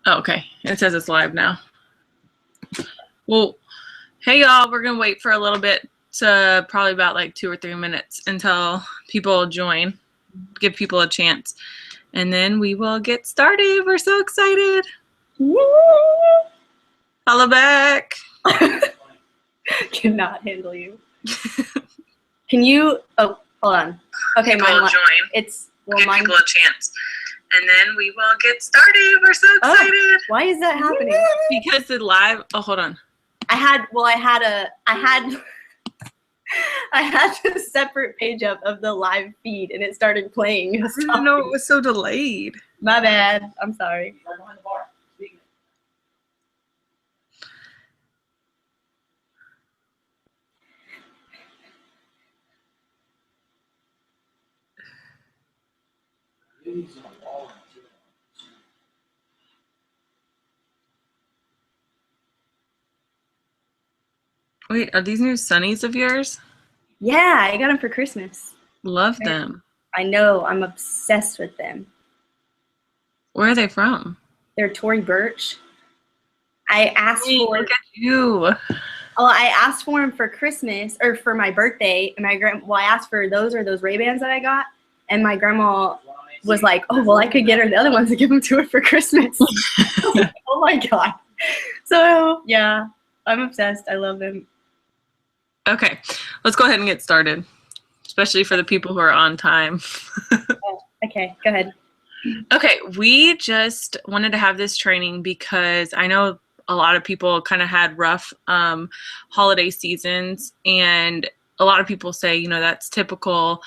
Oh, okay. It says it's live now. Well, hey y'all, we're gonna wait for a little bit, to probably about like 2 or 3 minutes until people join, give people a chance, and then we will get started. We're so excited. Woo! Holla back. Cannot handle you. Can you? Oh, hold on. Okay, people mine. Join. It's give people a chance, and then we will get started. We're so excited. Oh, why is that happening? Because the live. Oh, hold on. I had a separate page up of the live feed, and it started playing. I didn't know it was so delayed. My bad. I'm sorry. Wait, are these new sunnies of yours? Yeah, I got them for Christmas. Love them. I know. I'm obsessed with them. Where are they from? They're Tory Burch. I asked for. Look at you. Oh, I asked for them for Christmas or for my birthday, and I asked for those Ray-Bans that I got, and my grandma was like, "Oh, well, I could get her the other ones and give them to her for Christmas." Oh my god! So yeah, I'm obsessed. I love them. Okay, let's go ahead and get started, especially for the people who are on time. Okay, go ahead. Okay, we just wanted to have this training because I know a lot of people kind of had rough holiday seasons, and a lot of people say, you know, that's typical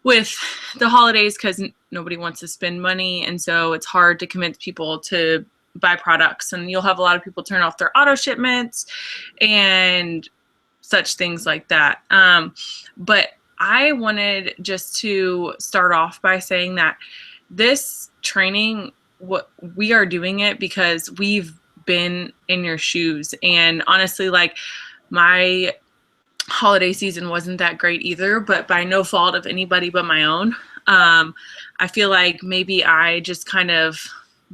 with the holidays because nobody wants to spend money, and so it's hard to convince people to buy products, and you'll have a lot of people turn off their auto shipments and such things like that. But I wanted just to start off by saying that this training, what we are doing it because we've been in your shoes, and honestly, like, my holiday season wasn't that great either, but by no fault of anybody but my own. I feel like maybe I just kind of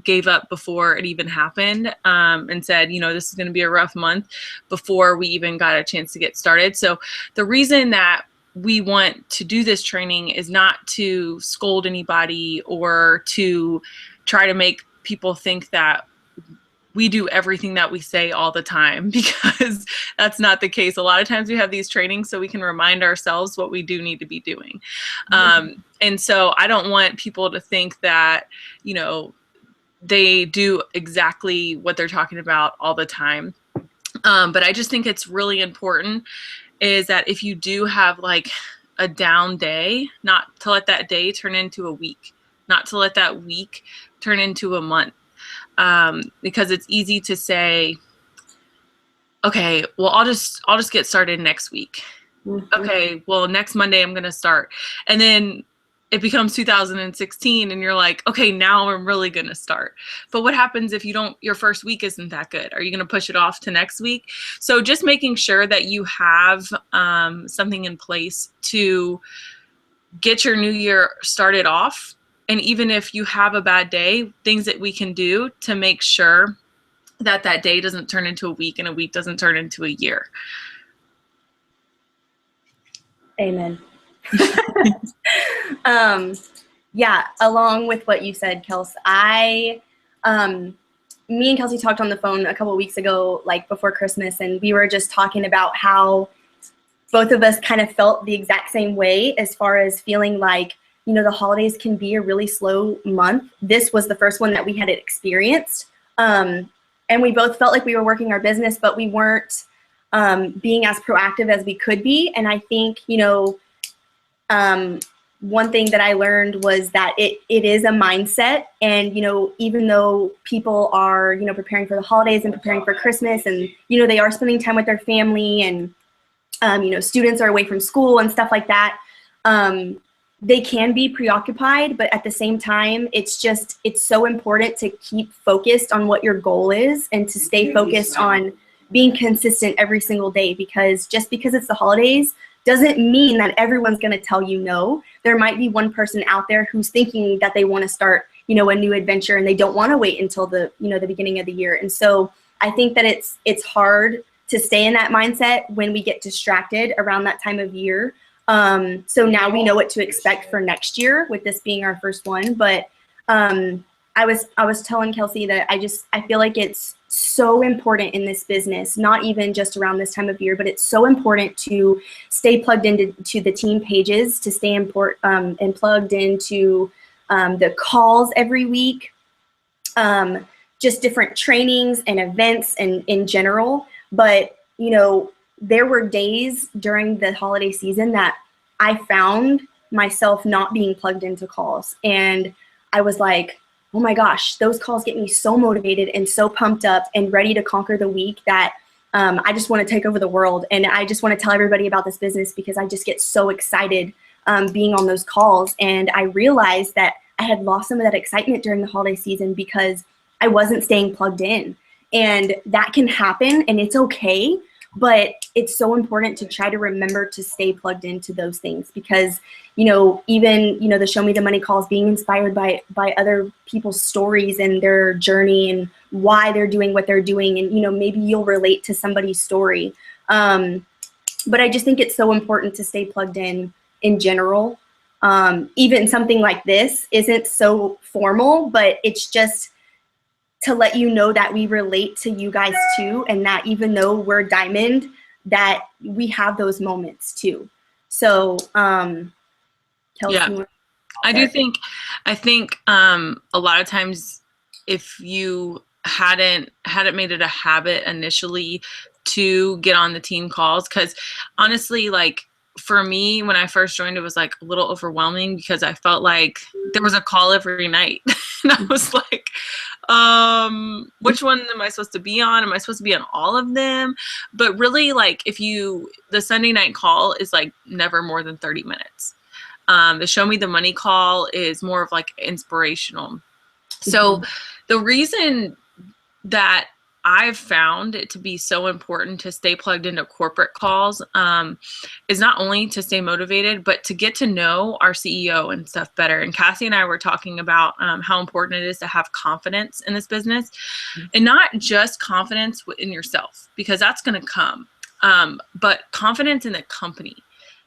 gave up before it even happened, and said, you know, this is going to be a rough month before we even got a chance to get started. So the reason that we want to do this training is not to scold anybody or to try to make people think that we do everything that we say all the time, because that's not the case. A lot of times we have these trainings so we can remind ourselves what we do need to be doing. And so I don't want people to think that, you know, they do exactly what they're talking about all the time. But I just think it's really important is that if you do have like a down day, not to let that day turn into a week, not to let that week turn into a month. Because it's easy to say, okay, well, I'll just get started next week. Mm-hmm. Okay, well, next Monday I'm going to start. And then it becomes 2016 and you're like, okay, now I'm really going to start. But what happens if your first week isn't that good? Are you going to push it off to next week? So just making sure that you have something in place to get your new year started off. And even if you have a bad day, things that we can do to make sure that that day doesn't turn into a week and a week doesn't turn into a year. Amen. Yeah, along with what you said, Kels, me and Kelsey talked on the phone a couple of weeks ago, like before Christmas, and we were just talking about how both of us kind of felt the exact same way as far as feeling like, you know, the holidays can be a really slow month. This was the first one that we had experienced. And we both felt like we were working our business, but we weren't being as proactive as we could be. And I think, you know, one thing that I learned was that it is a mindset. And, you know, even though people are, you know, preparing for the holidays and preparing for Christmas and, you know, they are spending time with their family and, you know, students are away from school and stuff like that. They can be preoccupied, but at the same time, it's so important to keep focused on what your goal is and to stay focused on being consistent every single day, because just because it's the holidays doesn't mean that everyone's going to tell you no. There might be one person out there who's thinking that they want to start a new adventure, and they don't want to wait until the beginning of the year. And so I think that it's hard to stay in that mindset when we get distracted around that time of year. So now we know what to expect for next year with this being our first one. But I was telling Kelsey that I feel like it's so important in this business, not even just around this time of year, but it's so important to stay plugged into the team pages, to stay and plugged into the calls every week, just different trainings and events and in general. But, there were days during the holiday season that I found myself not being plugged into calls. And I was like, oh my gosh, those calls get me so motivated and so pumped up and ready to conquer the week that I just want to take over the world. And I just want to tell everybody about this business because I just get so excited being on those calls. And I realized that I had lost some of that excitement during the holiday season because I wasn't staying plugged in. And that can happen, and it's okay. But it's so important to try to remember to stay plugged into those things because, even, the Show Me the Money calls, being inspired by other people's stories and their journey and why they're doing what they're doing. And, maybe you'll relate to somebody's story. But I just think it's so important to stay plugged in general. Even something like this isn't so formal, but it's just to let you know that we relate to you guys too, and that even though we're diamond, that we have those moments too. So, Kelsey, yeah, I think a lot of times if you hadn't made it a habit initially to get on the team calls, because honestly, like for me, when I first joined, it was like a little overwhelming because I felt like there was a call every night. And I was like, which one am I supposed to be on? Am I supposed to be on all of them? But really, like the Sunday night call is like never more than 30 minutes. The Show Me the Money call is more of like inspirational. So the reason that I've found it to be so important to stay plugged into corporate calls is not only to stay motivated, but to get to know our CEO and stuff better. And Cassie and I were talking about how important it is to have confidence in this business, and not just confidence in yourself, because that's going to come, but confidence in the company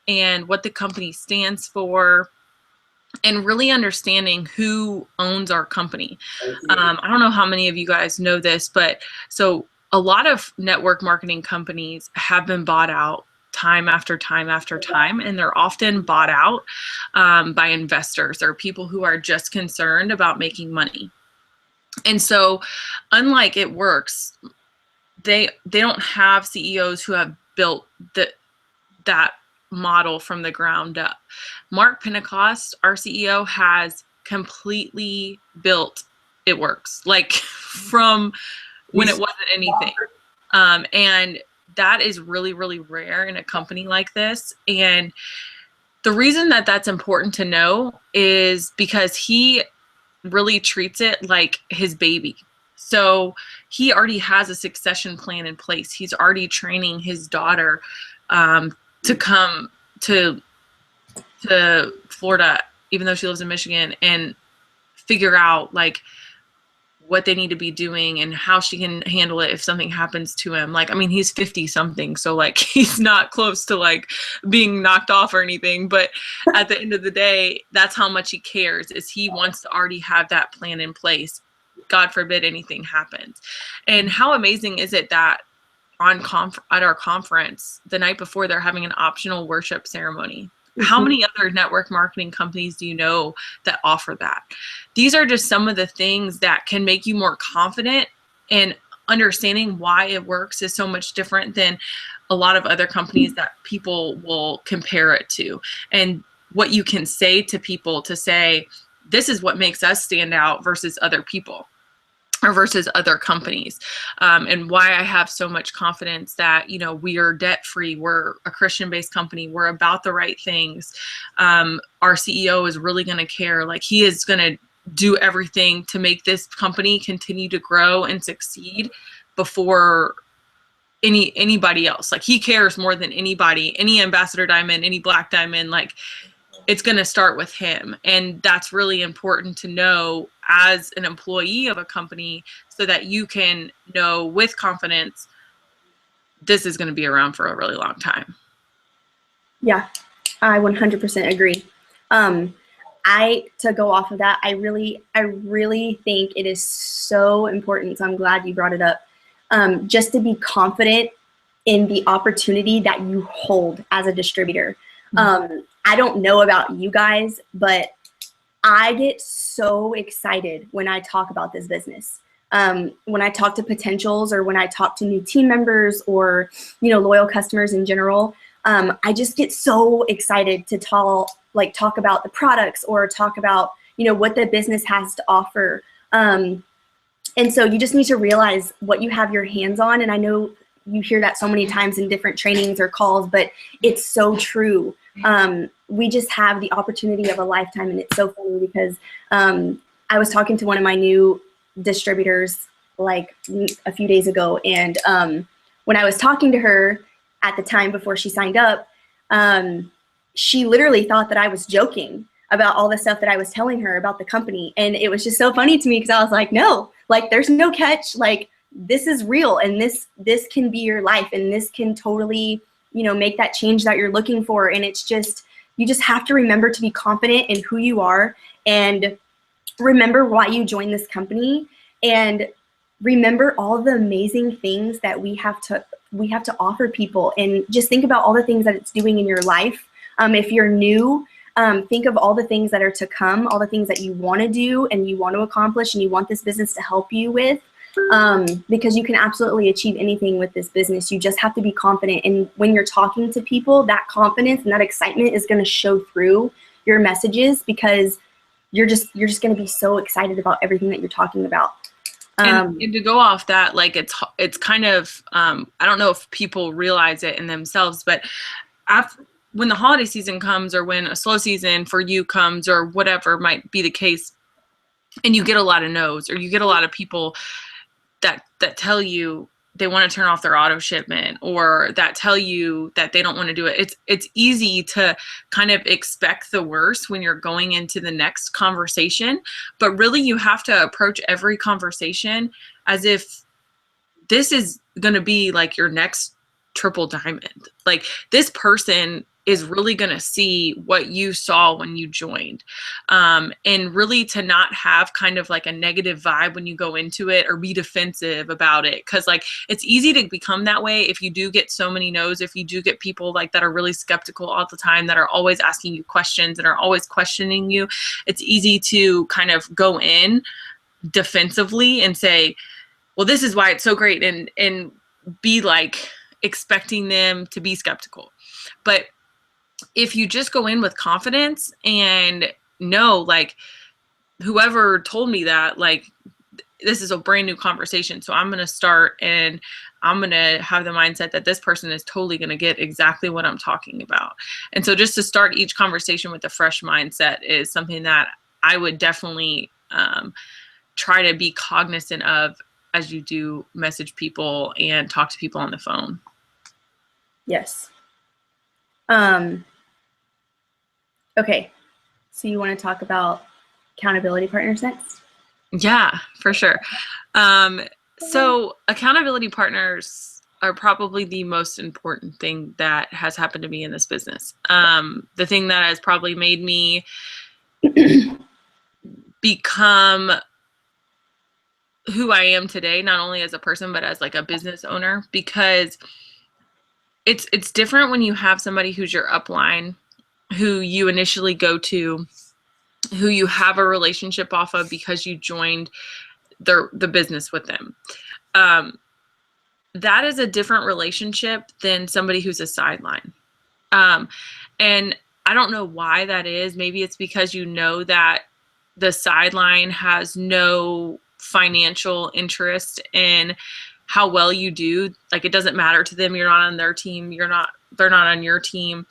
and what the company stands for, and really understanding who owns our company. I don't know how many of you guys know this, but so a lot of network marketing companies have been bought out time after time after time, and they're often bought out by investors or people who are just concerned about making money. And so unlike It Works, they don't have CEOs who have built that model from the ground up. Mark Pentecost, our CEO, has completely built It Works, like from when it wasn't anything. And that is really, really rare in a company like this. And the reason that that's important to know is because he really treats it like his baby. So he already has a succession plan in place. He's already training his daughter to come to Florida, even though she lives in Michigan, and figure out like what they need to be doing and how she can handle it if something happens to him. Like, I mean, he's 50 something, so like he's not close to like being knocked off or anything, but at the end of the day, that's how much he cares, is he wants to already have that plan in place. God forbid anything happens. And how amazing is it that at our conference, the night before, they're having an optional worship ceremony. How many other network marketing companies do you know that offer that? These are just some of the things that can make you more confident, and understanding why It Works is so much different than a lot of other companies that people will compare it to. And what you can say to people to say, this is what makes us stand out versus other people, or versus other companies, and why I have so much confidence that, we are debt-free, we're a Christian-based company, we're about the right things. Our CEO is really going to care. Like, he is going to do everything to make this company continue to grow and succeed before anybody else. Like, he cares more than anybody, any ambassador diamond, any black diamond. Like, it's going to start with him. And that's really important to know as an employee of a company, so that you can know with confidence, this is going to be around for a really long time. Yeah, I 100% agree. To go off of that, I really think it is so important. So I'm glad you brought it up. Just to be confident in the opportunity that you hold as a distributor. I don't know about you guys, but I get so excited when I talk about this business. When I talk to potentials, or when I talk to new team members, or, loyal customers in general, I just get so excited to talk about the products, or talk about, what the business has to offer. And so you just need to realize what you have your hands on. And I know you hear that so many times in different trainings or calls, but it's so true. We just have the opportunity of a lifetime. And it's so funny because I was talking to one of my new distributors like a few days ago. And when I was talking to her at the time before she signed up, she literally thought that I was joking about all the stuff that I was telling her about the company. And it was just so funny to me because I was like, no, like there's no catch. Like this is real, and this can be your life, and this can totally, make that change that you're looking for. And it's just, you just have to remember to be confident in who you are, and remember why you joined this company, and remember all the amazing things that we have to offer people. And just think about all the things that it's doing in your life. If you're new, think of all the things that are to come, all the things that you want to do and you want to accomplish and you want this business to help you with, because you can absolutely achieve anything with this business. You just have to be confident. And when you're talking to people, that confidence and that excitement is going to show through your messages, because you're just going to be so excited about everything that you're talking about. And to go off that, like it's kind of, I don't know if people realize it in themselves, but when the holiday season comes, or when a slow season for you comes, or whatever might be the case, and you get a lot of no's, or you get a lot of people that tell you they want to turn off their auto shipment, or that tell you that they don't want to do it. It's easy to kind of expect the worst when you're going into the next conversation, but really you have to approach every conversation as if this is going to be like your next triple diamond. Like this person is really going to see what you saw when you joined. And really to not have kind of like a negative vibe when you go into it, or be defensive about it. Cause like, it's easy to become that way if you do get so many no's, if you do get people like that are really skeptical all the time, that are always asking you questions and are always questioning you. It's easy to kind of go in defensively and say, well, this is why it's so great. And be like expecting them to be skeptical. But if you just go in with confidence and know, like, whoever told me that, like, this is a brand new conversation. So I'm going to start, and I'm going to have the mindset that this person is totally going to get exactly what I'm talking about. And so just to start each conversation with a fresh mindset is something that I would definitely try to be cognizant of as you do message people and talk to people on the phone. Yes. Okay, so you want to talk about accountability partners next? Yeah, for sure. So accountability partners are probably the most important thing that has happened to me in this business. The thing that has probably made me become who I am today, not only as a person, but as like a business owner, because it's different when you have somebody who's your upline, who you initially go to, who you have a relationship off of because you joined the business with them. That is a different relationship than somebody who's a sideline. And I don't know why that is. Maybe it's because you know that the sideline has no financial interest in how well you do. Like, it doesn't matter to them. You're not on their team. They're not on your team.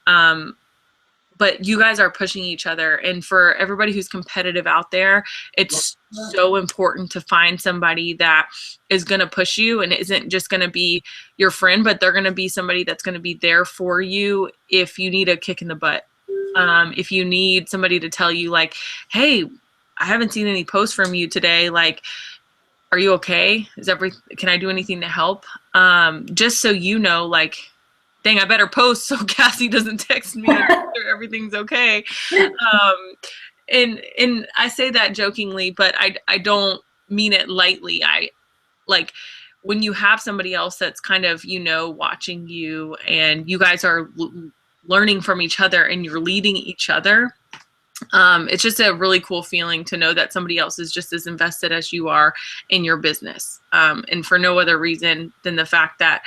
But you guys are pushing each other. And for everybody who's competitive out there, it's so important to find somebody that is going to push you and isn't just going to be your friend, but they're going to be somebody that's going to be there for you if you need a kick in the butt. If you need somebody to tell you like, hey, I haven't seen any posts from you today. Like, are you okay? Can I do anything to help? Just so you know, like, dang, I better post so Cassie doesn't text me and make sure everything's okay. And I say that jokingly, but I don't mean it lightly. I like when you have somebody else that's kind of, watching you and you guys are learning from each other and you're leading each other. It's just a really cool feeling to know that somebody else is just as invested as you are in your business. And for no other reason than the fact that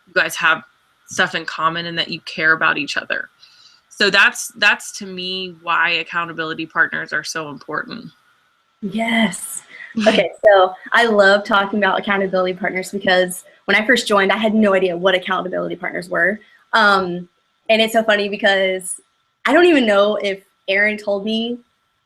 you guys have stuff in common and that you care about each other. So that's to me why accountability partners are so important. Yes. Okay, so I love talking about accountability partners because when I first joined, I had no idea what accountability partners were. And it's so funny because I don't even know if Aaron told me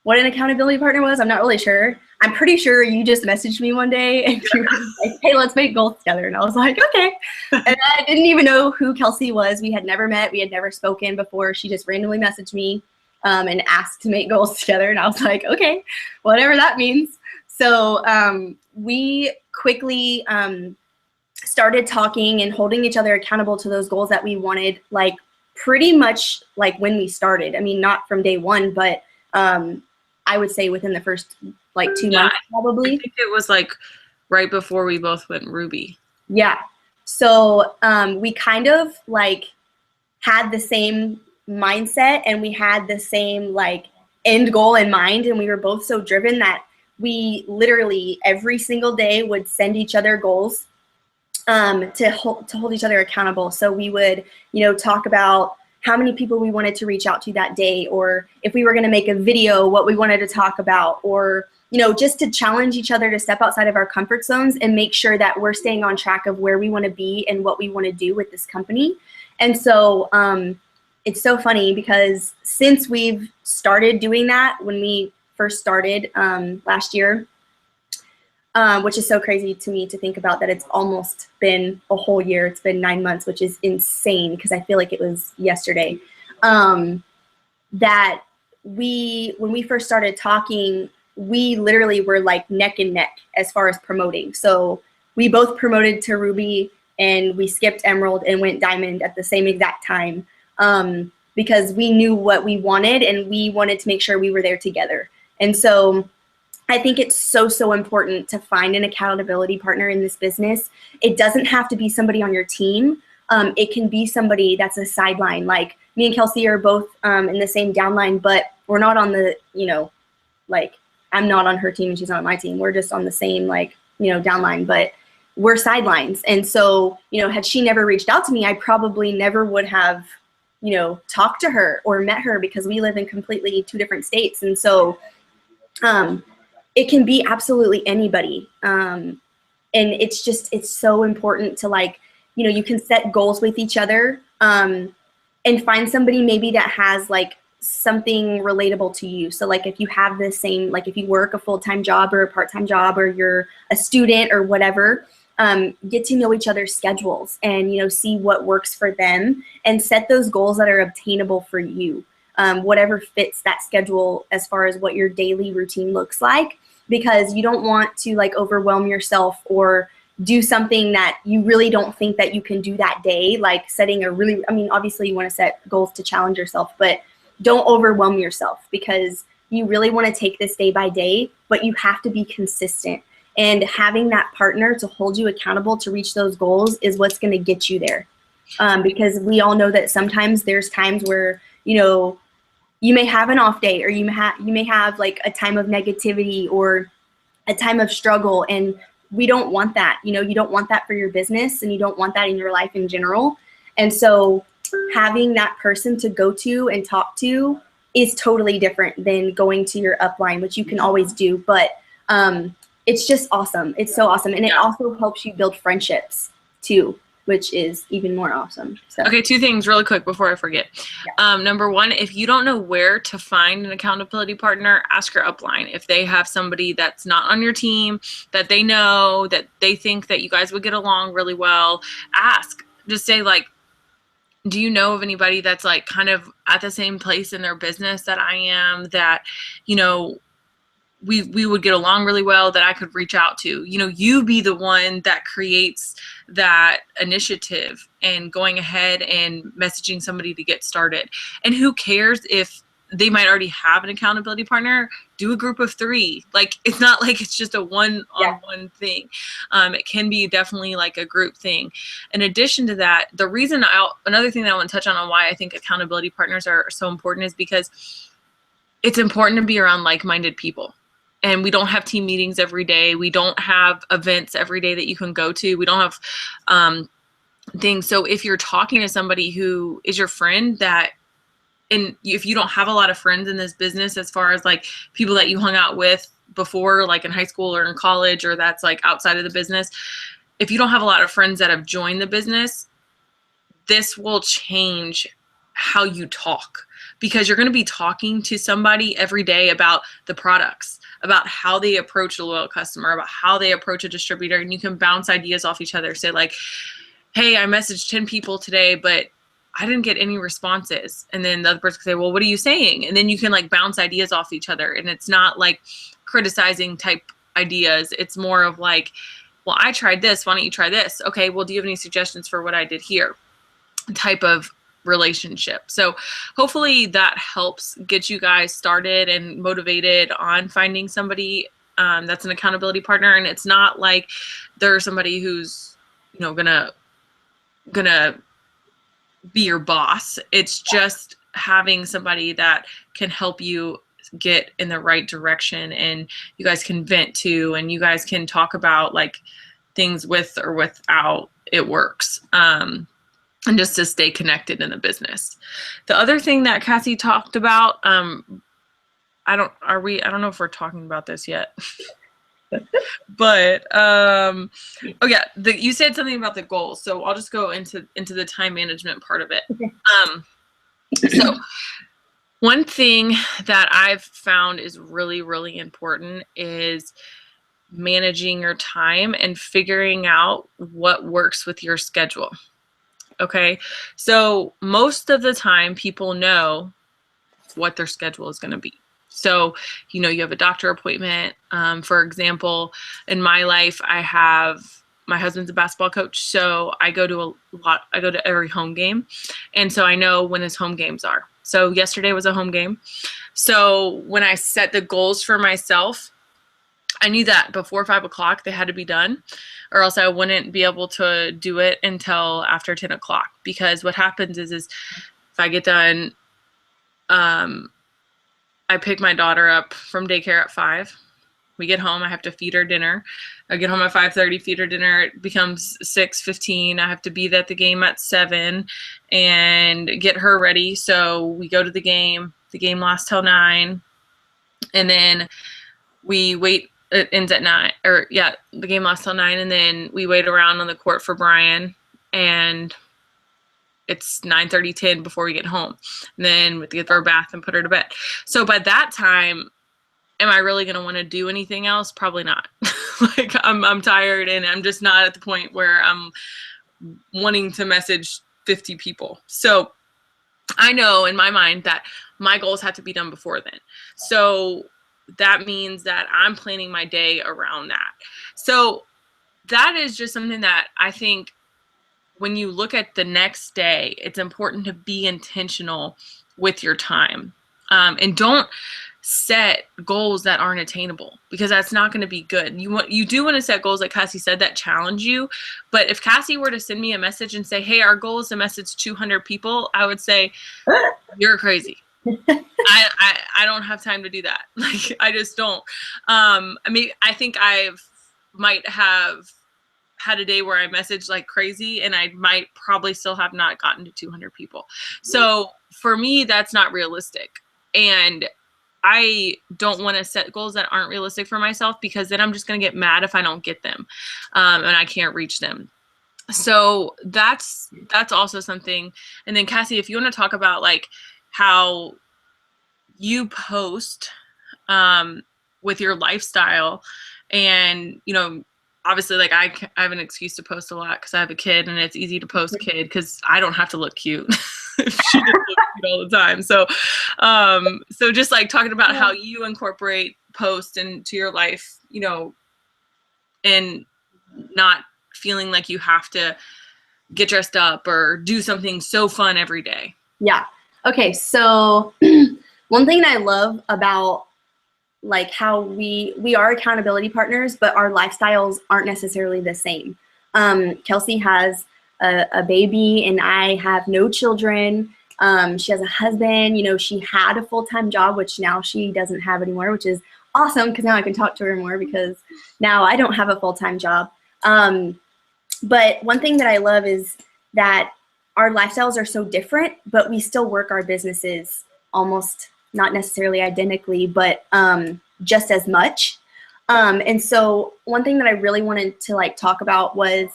what an accountability partner was. I'm not really sure. I'm pretty sure you just messaged me one day and you were like, hey, let's make goals together. And I was like, okay. And I didn't even know who Kelsey was. We had never met. We had never spoken before. She just randomly messaged me and asked to make goals together. And I was like, okay, whatever that means. So we quickly started talking and holding each other accountable to those goals that we wanted, like pretty much like when we started. I mean, not from day one, but I would say within the first like 2 months probably. I think it was like right before we both went Ruby. Yeah. So we kind of like had the same mindset and we had the same like end goal in mind. And we were both so driven that we literally every single day would send each other goals to hold each other accountable. So we would, talk about how many people we wanted to reach out to that day, or if we were going to make a video, what we wanted to talk about, or, just to challenge each other to step outside of our comfort zones and make sure that we're staying on track of where we want to be and what we want to do with this company. And so it's so funny because since we've started doing that, when we first started last year, which is so crazy to me to think about that it's almost been a whole year. It's been 9 months, which is insane because I feel like it was yesterday. That when we first started talking, we literally were like neck and neck as far as promoting. So we both promoted to Ruby and we skipped Emerald and went Diamond at the same exact time because we knew what we wanted and we wanted to make sure we were there together. And so I think it's so important to find an accountability partner in this business. It doesn't have to be somebody on your team. It can be somebody that's a sideline. Like me and Kelsey are both in the same downline, but we're not on the, like I'm not on her team and she's not on my team. We're just on the same downline, but we're sidelines. And so, had she never reached out to me, I probably never would have, talked to her or met her because we live in completely 2 different states. And so, it can be absolutely anybody. And it's so important to you can set goals with each other and find somebody maybe that has something relatable to you. So if you have the same, if you work a full-time job or a part-time job or you're a student or whatever, get to know each other's schedules and, see what works for them and set those goals that are obtainable for you. Whatever fits that schedule as far as what your daily routine looks like, because you don't want to overwhelm yourself or do something that you really don't think that you can do that day. Setting obviously you want to set goals to challenge yourself, but don't overwhelm yourself because you really want to take this day by day, but you have to be consistent. And having that partner to hold you accountable to reach those goals is what's going to get you there. Because we all know that sometimes there's times where, you may have an off day or you may have a time of negativity or a time of struggle. And we don't want that. You don't want that for your business and you don't want that in your life in general. And so having that person to go to and talk to is totally different than going to your upline, which you can always do. But it's just awesome. It's so awesome. And it also helps you build friendships too, which is even more awesome. So. Okay, 2 things really quick before I forget. Yeah. Number 1, if you don't know where to find an accountability partner, ask your upline. If they have somebody that's not on your team, that they know, that they think that you guys would get along really well, ask. Just say do you know of anybody that's like kind of at the same place in their business that I am, that, you know, we would get along really well, that I could reach out to? You know, you be the one that creates that initiative and going ahead and messaging somebody to get started. And who cares if they might already have an accountability partner? Do a group of 3. Like, it's not like it's just a one-on-one thing. It can be definitely like a group thing. In addition to that, another thing that I want to touch on why I think accountability partners are so important is because it's important to be around like-minded people. And we don't have team meetings every day. We don't have events every day that you can go to. We don't have things. So if you're talking to somebody who is your friend, and if you don't have a lot of friends in this business, as far as like people that you hung out with before, like in high school or in college, or that's like outside of the business, if you don't have a lot of friends that have joined the business, this will change how you talk, because you're going to be talking to somebody every day about the products, about how they approach a loyal customer, about how they approach a distributor, and you can bounce ideas off each other. Say like, hey, I messaged 10 people today, but I didn't get any responses. And then the other person can say, well, what are you saying? And then you can like bounce ideas off each other. And it's not like criticizing type ideas. It's more of like, well, I tried this. Why don't you try this? Okay, well, do you have any suggestions for what I did here? Type of relationship. So hopefully that helps get you guys started and motivated on finding somebody that's an accountability partner. And it's not like there's somebody who's, you know, gonna be your boss. It's just having somebody that can help you get in the right direction, and you guys can vent to, and you guys can talk about like things with or without it works. And just to stay connected in the business. The other thing that Cassie talked about, I don't know if we're talking about this yet. But oh yeah, you said something about the goals, so I'll just go into the time management part of it. So one thing that I've found is really, really important is managing your time and figuring out what works with your schedule. Okay, so most of the time people know what their schedule is going to be. So, you know, you have a doctor appointment. For example, in my life, my husband's a basketball coach, so I go to every home game. And so I know when his home games are. So yesterday was a home game. So when I set the goals for myself, I knew that before 5 o'clock they had to be done, or else I wouldn't be able to do it until after 10 o'clock. Because what happens is if I get done, I pick my daughter up from daycare at 5. We get home, I have to feed her dinner. I get home at 5:30, feed her dinner. It becomes 6:15. I have to be at the game at 7 and get her ready. So we go to the game. The game lasts till 9. And then we wait. It ends at 9. Or yeah, the game lasts till 9. And then we wait around on the court for Brian. And it's 9:30, 10 before we get home. And then we have to get her a bath and put her to bed. So by that time, am I really going to want to do anything else? Probably not. Like I'm tired, and I'm just not at the point where I'm wanting to message 50 people. So I know in my mind that my goals have to be done before then. So that means that I'm planning my day around that. So that is just something that I think when you look at the next day, it's important to be intentional with your time. And don't set goals that aren't attainable, because that's not going to be good. You do want to set goals, like Cassie said, that challenge you. But if Cassie were to send me a message and say, hey, our goal is to message 200 people, I would say, you're crazy. I don't have time to do that. Like, I just don't. I mean, I think might have had a day where I messaged like crazy, and I might probably still have not gotten to 200 people. So for me, that's not realistic. And I don't want to set goals that aren't realistic for myself, because then I'm just going to get mad if I don't get them, and I can't reach them. So that's also something. And then Cassie, if you want to talk about like how you post with your lifestyle, and, you know, obviously, like I have an excuse to post a lot because I have a kid, and it's easy to post kid because I don't have to look cute. She just looks cute all the time. So, so just like talking about how you incorporate post into your life, you know, and not feeling like you have to get dressed up or do something so fun every day. Yeah. Okay. So one thing I love about like how we are accountability partners, but our lifestyles aren't necessarily the same. Kelsey has a baby and I have no children. She has a husband, you know, she had a full-time job, which now she doesn't have anymore, which is awesome because now I can talk to her more because now I don't have a full-time job. But one thing that I love is that our lifestyles are so different, but we still work our businesses almost not necessarily identically, but just as much. And so one thing that I really wanted to like talk about was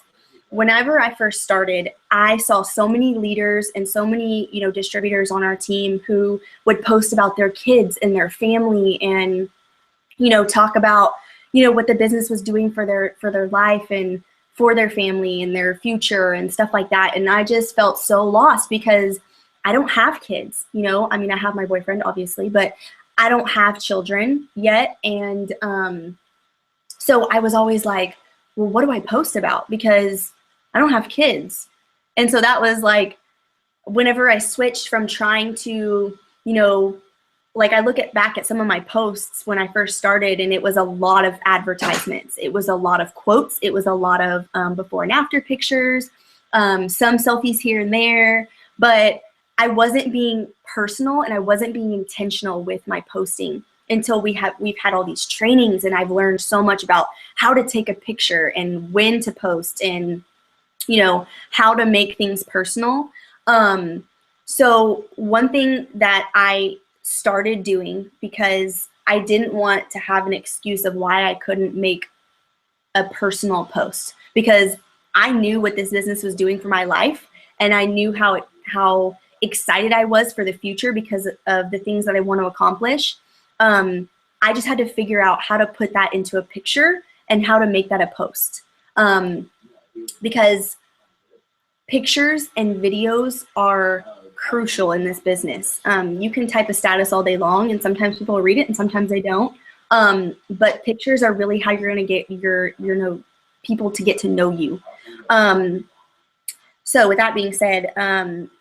whenever I first started, I saw so many leaders and so many, you know, distributors on our team who would post about their kids and their family and, you know, talk about, you know, what the business was doing for their life and for their family and their future and stuff like that. And I just felt so lost because I don't have kids, you know, I mean, I have my boyfriend obviously, but I don't have children yet. And so I was always like, well, what do I post about? Because I don't have kids. And so that was like, whenever I switched from trying to, you know, like I look back at some of my posts when I first started and it was a lot of advertisements. It was a lot of quotes. It was a lot of before and after pictures, some selfies here and there, but I wasn't being personal and I wasn't being intentional with my posting until we've had all these trainings and I've learned so much about how to take a picture and when to post and, you know, how to make things personal. So one thing that I started doing because I didn't want to have an excuse of why I couldn't make a personal post because I knew what this business was doing for my life and I knew how excited I was for the future because of the things that I want to accomplish. I just had to figure out how to put that into a picture and how to make that a post. Because pictures and videos are crucial in this business. You can type a status all day long and sometimes people read it and sometimes they don't. But pictures are really how you're going to get your people to get to know you. So with that being said,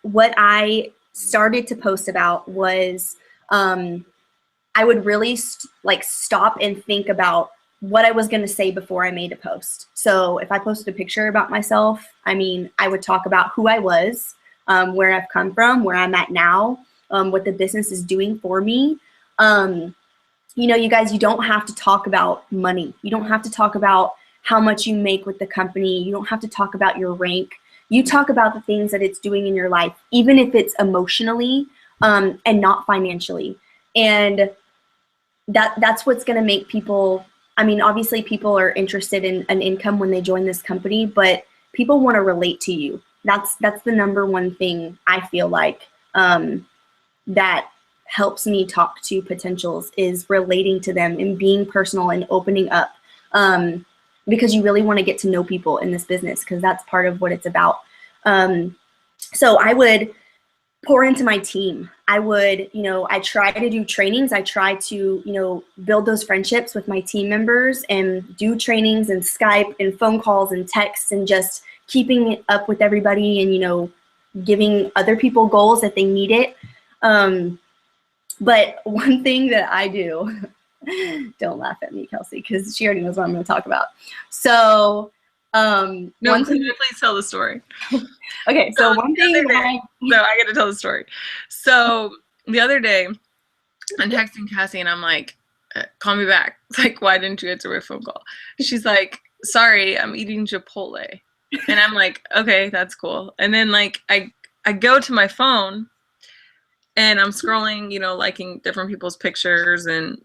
what I started to post about was I would really stop and think about what I was going to say before I made a post. So if I posted a picture about myself, I mean, I would talk about who I was, where I've come from, where I'm at now, what the business is doing for me. You know, you guys, you don't have to talk about money. You don't have to talk about how much you make with the company. You don't have to talk about your rank. You talk about the things that it's doing in your life, even if it's emotionally and not financially. And that's what's going to make people, I mean, obviously people are interested in an income when they join this company, but people want to relate to you. That's the number one thing I feel like that helps me talk to potentials is relating to them and being personal and opening up because you really want to get to know people in this business because that's part of what it's about. So I would pour into my team. I would, you know, I try to do trainings. I try to, you know, build those friendships with my team members and do trainings and Skype and phone calls and texts and just keeping up with everybody and, you know, giving other people goals if they need it. But one thing that I do, don't laugh at me, Kelsey, because she already knows what I'm going to talk about. So, no, please tell the story. Okay, so one thing no, I got to tell the story. So the other day, I'm texting Cassie and I'm like, call me back. It's like, why didn't you answer my phone call? She's like, sorry, I'm eating Chipotle. And I'm like, okay, that's cool. And then like I go to my phone and I'm scrolling, you know, liking different people's pictures and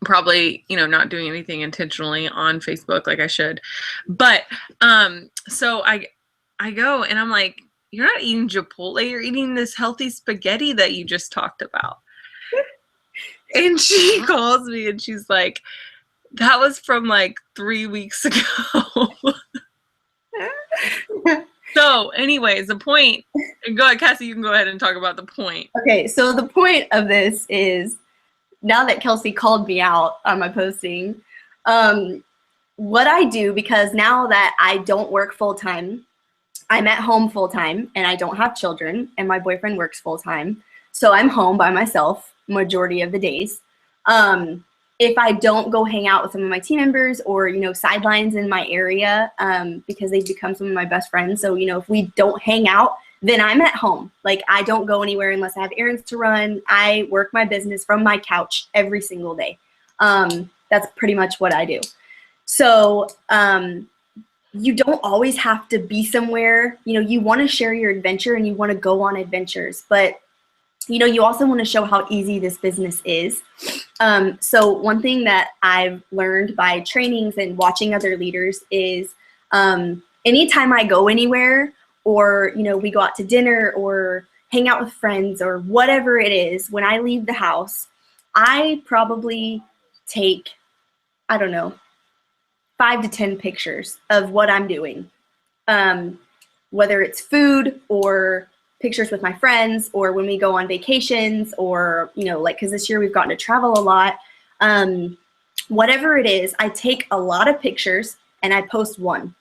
probably, you know, not doing anything intentionally on Facebook like I should. But so I go and I'm like, you're not eating Chipotle, you're eating this healthy spaghetti that you just talked about. And she calls me and she's like, That was from like 3 weeks ago. So, anyways, the point. Go ahead, Cassie. You can go ahead and talk about the point. Okay, so the point of this is, now that Kelsey called me out on my posting, what I do, because now that I don't work full-time, I'm at home full-time, and I don't have children, and my boyfriend works full-time, so I'm home by myself majority of the days. If I don't go hang out with some of my team members or, you know, sidelines in my area, because they've become some of my best friends. So, you know, if we don't hang out, then I'm at home. Like, I don't go anywhere unless I have errands to run. I work my business from my couch every single day. That's pretty much what I do. So, you don't always have to be somewhere. You know, you want to share your adventure and you want to go on adventures, but you know, you also want to show how easy this business is. So one thing that I've learned by trainings and watching other leaders is anytime I go anywhere, or, you know, we go out to dinner or hang out with friends or whatever it is, when I leave the house, I probably take, I don't know, 5 to 10 pictures of what I'm doing. Whether it's food or pictures with my friends, or when we go on vacations, or, you know, like, because this year we've gotten to travel a lot. Whatever it is, I take a lot of pictures and I post one,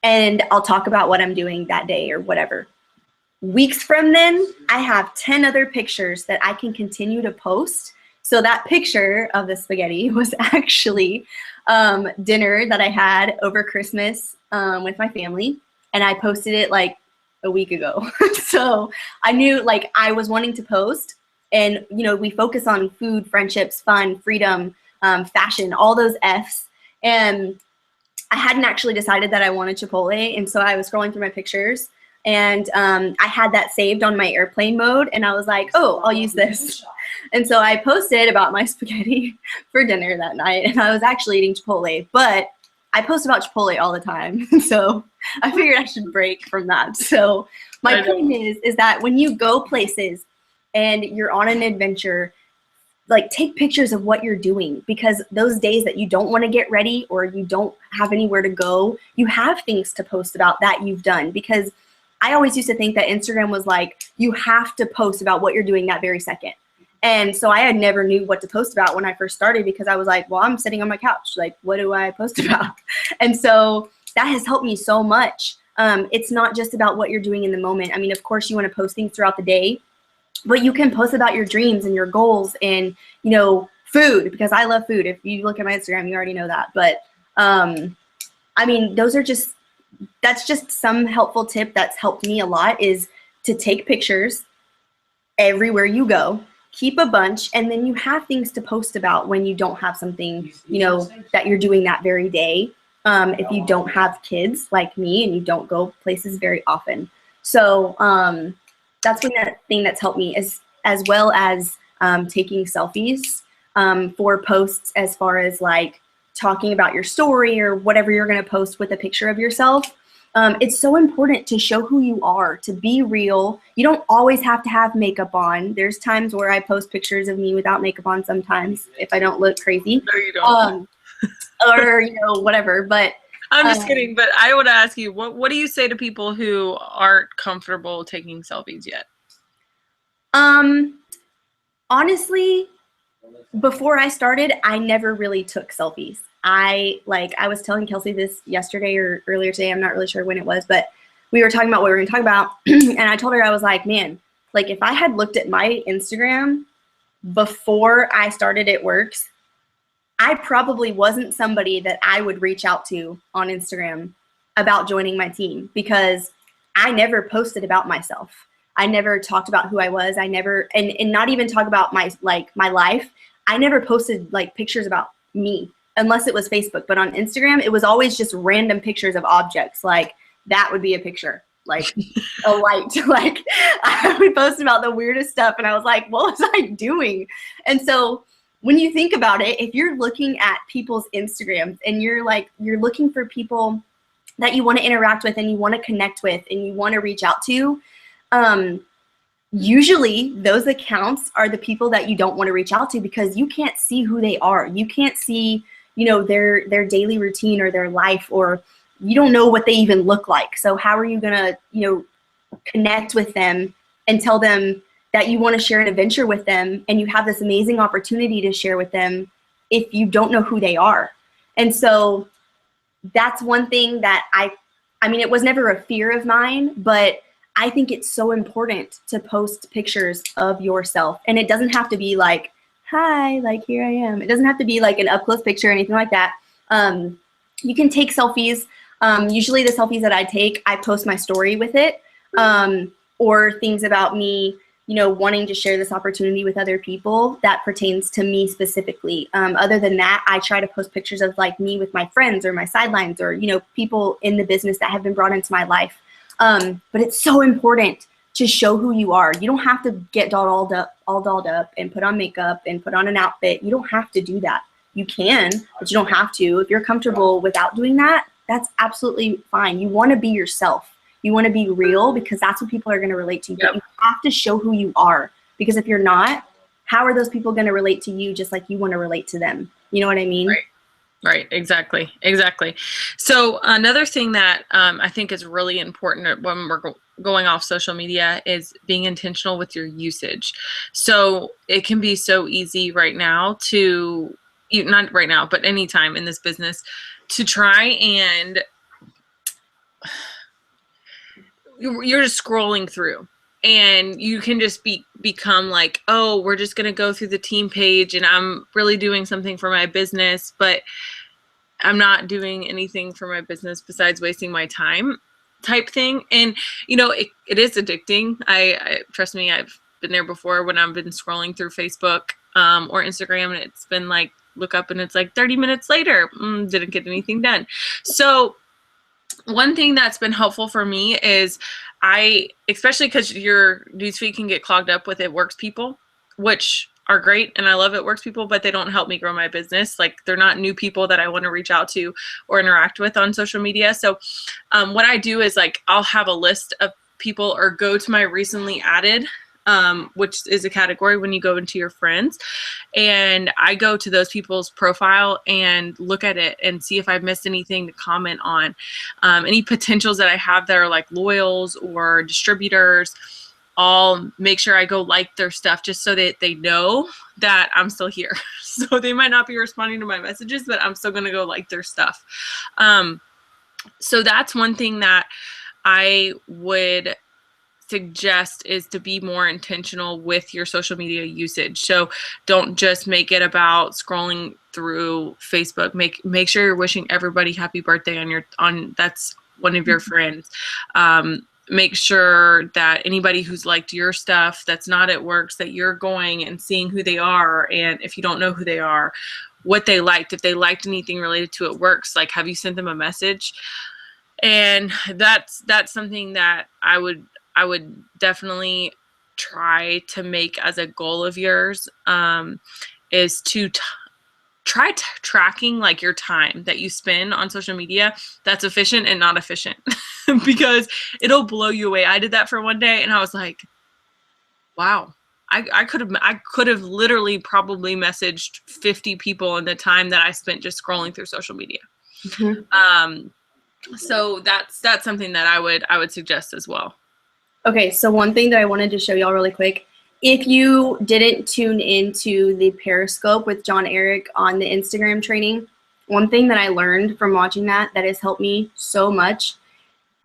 and I'll talk about what I'm doing that day or whatever. Weeks from then, I have 10 other pictures that I can continue to post. So that picture of the spaghetti was actually dinner that I had over Christmas with my family, and I posted it like a week ago. So I knew, like, I was wanting to post, and, you know, we focus on food, friendships, fun, freedom, fashion, all those F's. And I hadn't actually decided that I wanted Chipotle. And so I was scrolling through my pictures, and I had that saved on my airplane mode, and I was like, oh, I'll use this. And so I posted about my spaghetti for dinner that night, and I was actually eating Chipotle, but I post about Chipotle all the time. So I figured I should break from that. So my point is that when you go places and you're on an adventure, like, take pictures of what you're doing, because those days that you don't want to get ready or you don't have anywhere to go, you have things to post about that you've done. Because I always used to think that Instagram was like, you have to post about what you're doing that very second. And so I had never knew what to post about when I first started, because I was like, well, I'm sitting on my couch. Like, what do I post about? And so that has helped me so much. It's not just about what you're doing in the moment. I mean, of course, you want to post things throughout the day, but you can post about your dreams and your goals and, you know, food, because I love food. If you look at my Instagram, you already know that. But I mean, that's just some helpful tip that's helped me a lot, is to take pictures everywhere you go. Keep a bunch, and then you have things to post about when you don't have something, you know, that you're doing that very day. If you don't have kids like me and you don't go places very often. So that's been that thing that's helped me, as well as taking selfies for posts, as far as like talking about your story or whatever you're going to post with a picture of yourself. It's so important to show who you are, to be real. You don't always have to have makeup on. There's times where I post pictures of me without makeup on sometimes, if I don't look crazy. No, you don't. Or, you know, whatever. But I'm just kidding. But I would ask you, what do you say to people who aren't comfortable taking selfies yet? Honestly, before I started, I never really took selfies. I was telling Kelsey this yesterday or earlier today, I'm not really sure when it was, but we were talking about what we were going to talk about. And I told her, I was like, man, like, if I had looked at my Instagram before I started It Works, I probably wasn't somebody that I would reach out to on Instagram about joining my team, because I never posted about myself. I never talked about who I was. I never, and not even talk about my life. I never posted like pictures about me, unless it was Facebook. But on Instagram, it was always just random pictures of objects. Like, that would be a picture, like a light. Like, I would post about the weirdest stuff, and I was like, what was I doing? And so when you think about it, if you're looking at people's Instagrams and you're looking for people that you want to interact with and you want to connect with and you want to reach out to, usually those accounts are the people that you don't want to reach out to, because you can't see who they are. You can't see, their daily routine or their life, or you don't know what they even look like. So how are you gonna, connect with them and tell them that you want to share an adventure with them and you have this amazing opportunity to share with them if you don't know who they are? And so that's one thing that I mean, it was never a fear of mine, but I think it's so important to post pictures of yourself. And it doesn't have to be like, hi, like here I am. It doesn't have to be like an up close picture or anything like that. You can take selfies. Usually the selfies that I take, I post my story with it, or things about me, wanting to share this opportunity with other people that pertains to me specifically. Other than that, I try to post pictures of like me with my friends or my sidelines, or, people in the business that have been brought into my life. But it's so important to show who you are. You don't have to get all dolled up and put on makeup and put on an outfit. You don't have to do that. You can, but you don't have to. If you're comfortable without doing that, that's absolutely fine. You want to be yourself. You want to be real, because that's what people are going to relate to. But you have to show who you are, because if you're not, how are those people going to relate to you just like you want to relate to them? You know what I mean? Right. Exactly. So another thing that I think is really important when we're going off social media is being intentional with your usage. So it can be so easy right now to, not right now, but anytime in this business, to try and you're just scrolling through, and you can just become like, oh, we're just going to go through the team page and I'm really doing something for my business, but I'm not doing anything for my business besides wasting my time type thing. And, it is addicting. I trust me, I've been there before when I've been scrolling through Facebook or Instagram, and it's been like, look up and it's like 30 minutes later, didn't get anything done. So one thing that's been helpful for me is especially because your newsfeed can get clogged up with It Works people, which are great, and I love It Works people, but they don't help me grow my business. Like, they're not new people that I want to reach out to or interact with on social media. So what I do is, like, I'll have a list of people, or go to my recently added, which is a category when you go into your friends, and I go to those people's profile and look at it and see if I've missed anything to comment on, any potentials that I have that are like loyals or distributors. I'll make sure I go like their stuff just so that they know that I'm still here. So they might not be responding to my messages, but I'm still going to go like their stuff. So that's one thing that I would suggest, is to be more intentional with your social media usage. So don't just make it about scrolling through Facebook. Make sure you're wishing everybody happy birthday on that's one of your friends. Make sure that anybody who's liked your stuff that's not It Works, that you're going and seeing who they are, and if you don't know who they are, what they liked. If they liked anything related to It Works, like, have you sent them a message? And that's something that I would definitely try to make as a goal of yours, is to try tracking like your time that you spend on social media that's efficient and not efficient, because it'll blow you away. I did that for one day and I was like, wow, I could have literally probably messaged 50 people in the time that I spent just scrolling through social media. Mm-hmm. So that's something that I would suggest as well. Okay, so one thing that I wanted to show y'all really quick, if you didn't tune into the Periscope with John Eric on the Instagram training, one thing that I learned from watching that has helped me so much,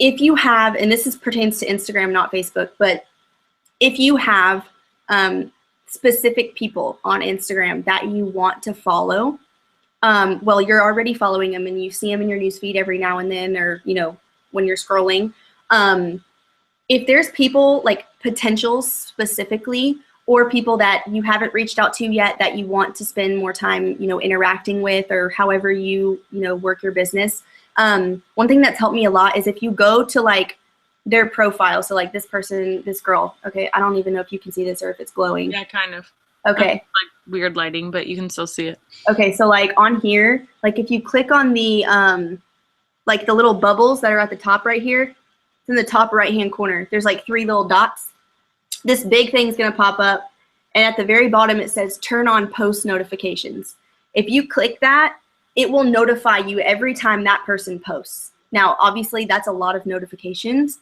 if you have, and this pertains to Instagram, not Facebook, but if you have specific people on Instagram that you want to follow, well, you're already following them and you see them in your newsfeed every now and then, or, when you're scrolling, if there's people like potentials specifically, or people that you haven't reached out to yet that you want to spend more time, interacting with, or however you work your business. One thing that's helped me a lot is if you go to like their profile. So like this person, this girl, okay, I don't even know if you can see this or if it's glowing. Yeah, kind of. Okay. Like weird lighting, but you can still see it. Okay. So like on here, like if you click on the, like the little bubbles that are at the top right here, it's in the top right-hand corner. There's like 3 little dots. This big thing is going to pop up. And at the very bottom, it says turn on post notifications. If you click that, it will notify you every time that person posts. Now, obviously, that's a lot of notifications,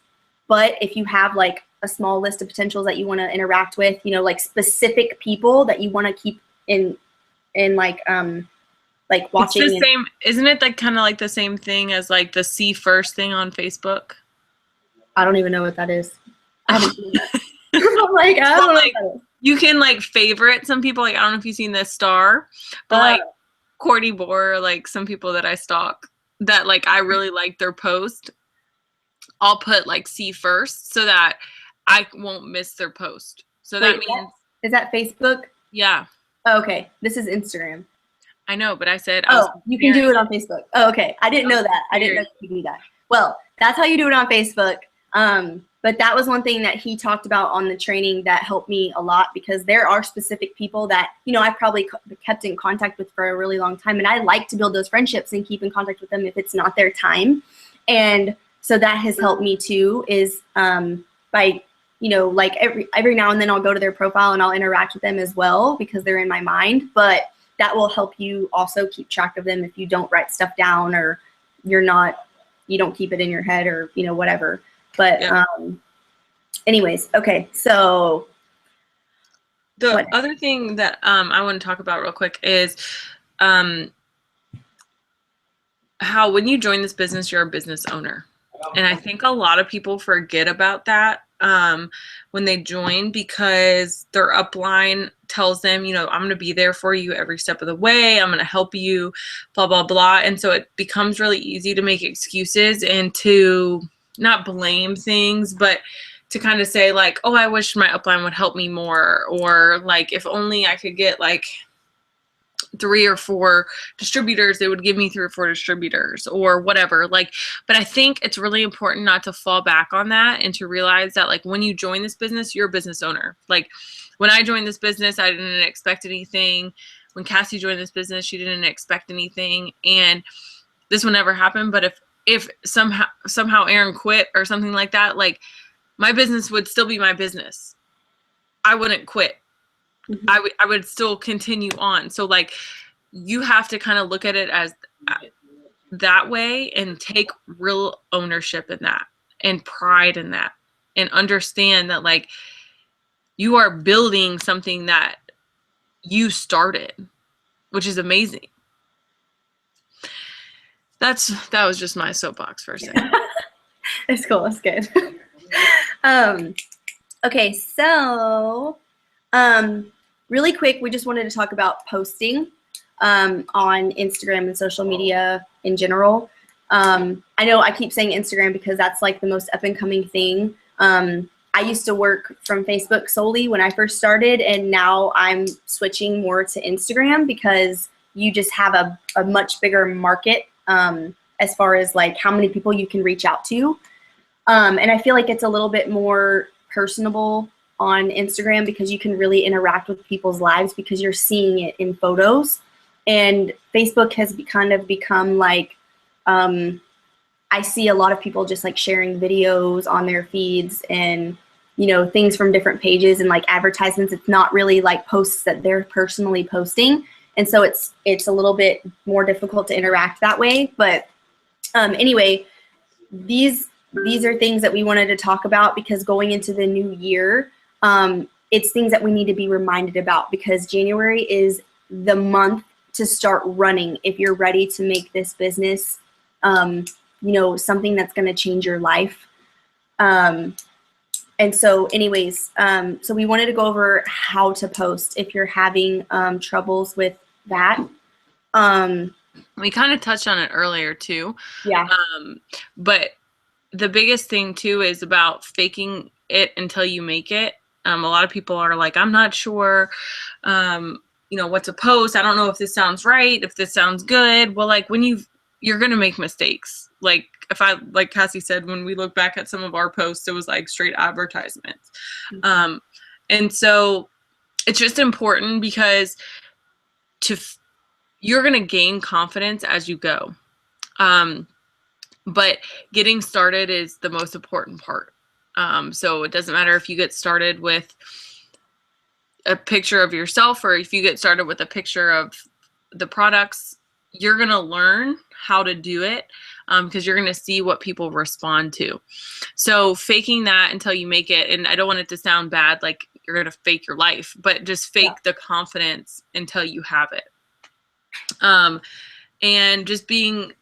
but if you have like a small list of potentials that you want to interact with, you know, like specific people that you want to keep in like watching. It's the same, isn't it? Like kind of like the same thing as like the see first thing on Facebook. I don't even know what that is. I haven't seen that. Like, I don't know what that is. You can like favorite some people. Like I don't know if you've seen this star, but like Courtney Bohr, like some people that I stalk that like I really like their post. I'll put like see first so that I won't miss their post. So that means is that Facebook? Yeah. Oh, okay. This is Instagram. I know, but I said you can do it on Facebook. Oh, okay. I didn't know that. I didn't know you could do that. Well, that's how you do it on Facebook. But that was one thing that he talked about on the training that helped me a lot, because there are specific people that, you know, I've probably kept in contact with for a really long time. And I like to build those friendships and keep in contact with them if it's not their time. And so that has helped me too, is by, you know, like every now and then I'll go to their profile and I'll interact with them as well because they're in my mind. But that will help you also keep track of them if you don't write stuff down, or you don't keep it in your head, or, you know, whatever. But anyways, okay, so the other thing that I want to talk about real quick is how when you join this business, you're a business owner. And I think a lot of people forget about that when they join, because their upline tells them, you know, I'm going to be there for you every step of the way. I'm going to help you, blah, blah, blah. And so it becomes really easy to make excuses and to not blame things, but to kind of say like, oh, I wish my upline would help me more. Or like, if only I could get like 3 or 4 distributors, they would give me 3 or 4 distributors or whatever. Like, but I think it's really important not to fall back on that and to realize that like when you join this business, you're a business owner. Like when I joined this business, I didn't expect anything. When Cassie joined this business, she didn't expect anything. And this will never happen. But if somehow Aaron quit or something like that, like my business would still be my business. I wouldn't quit. Mm-hmm. I would still continue on. So like you have to kind of look at it as that way and take real ownership in that and pride in that, and understand that like you are building something that you started, which is amazing. That was just my soapbox for a second. It's cool. It's good. Okay, so really quick, we just wanted to talk about posting on Instagram and social media in general. I know I keep saying Instagram because that's like the most up and coming thing. I used to work from Facebook solely when I first started, and now I'm switching more to Instagram because you just have a much bigger market as far as like how many people you can reach out to. And I feel like it's a little bit more personable on Instagram because you can really interact with people's lives because you're seeing it in photos. And Facebook has kind of become like, I see a lot of people just like sharing videos on their feeds and, you know, things from different pages and like advertisements. It's not really like posts that they're personally posting. And so it's a little bit more difficult to interact that way. But anyway, these are things that we wanted to talk about because going into the new year, it's things that we need to be reminded about because January is the month to start running if you're ready to make this business, you know, something that's going to change your life. And so anyways, so we wanted to go over how to post if you're having troubles with that. We kind of touched on it earlier too. Yeah. But the biggest thing too is about faking it until you make it. A lot of people are like, I'm not sure, you know, what to post. I don't know if this sounds right, if this sounds good. Well, like when you're going to make mistakes. Like like Cassie said, when we look back at some of our posts, it was like straight advertisements. Mm-hmm. And so it's just important because you're going to gain confidence as you go. But getting started is the most important part. So it doesn't matter if you get started with a picture of yourself or if you get started with a picture of the products, you're going to learn how to do it because you're going to see what people respond to. So faking that until you make it, and I don't want it to sound bad, like you're going to fake your life, but just fake the confidence until you have it. And just being,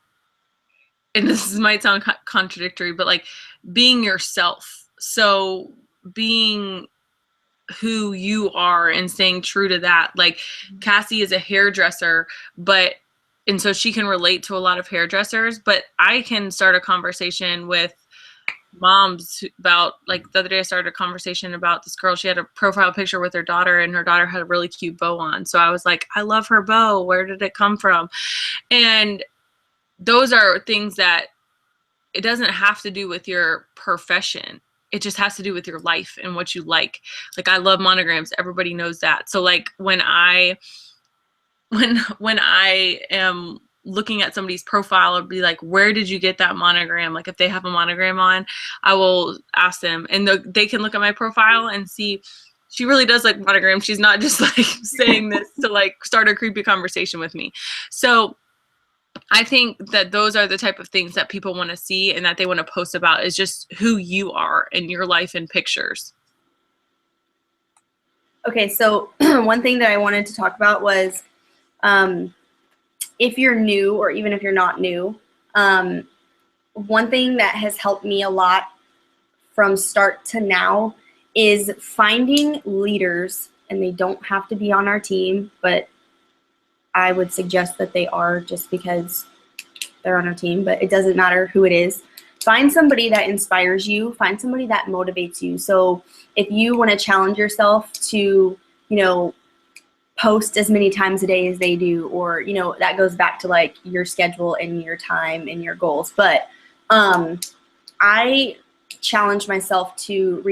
and this might sound contradictory, but like being yourself. So being who you are and staying true to that. Like Cassie is a hairdresser, and so she can relate to a lot of hairdressers, but I can start a conversation with moms about, like the other day I started a conversation about this girl. She had a profile picture with her daughter, and her daughter had a really cute bow on. So I was like, I love her bow. Where did it come from? And those are things that it doesn't have to do with your profession. It just has to do with your life and what you like. Like I love monograms. Everybody knows that. So like when I am looking at somebody's profile, I'll be like, where did you get that monogram? Like if they have a monogram on, I will ask them, and they can look at my profile and see she really does like monograms. She's not just like saying this to like start a creepy conversation with me. So I think that those are the type of things that people want to see and that they want to post about, is just who you are and your life in pictures. Okay, so one thing that I wanted to talk about was if you're new, or even if you're not new, one thing that has helped me a lot from start to now is finding leaders, and they don't have to be on our team, but I would suggest that they are, just because they're on our team, but it doesn't matter who it is. Find somebody that inspires you. Find somebody that motivates you. So if you want to challenge yourself to, post as many times a day as they do, or, that goes back to like your schedule and your time and your goals. But I challenge myself to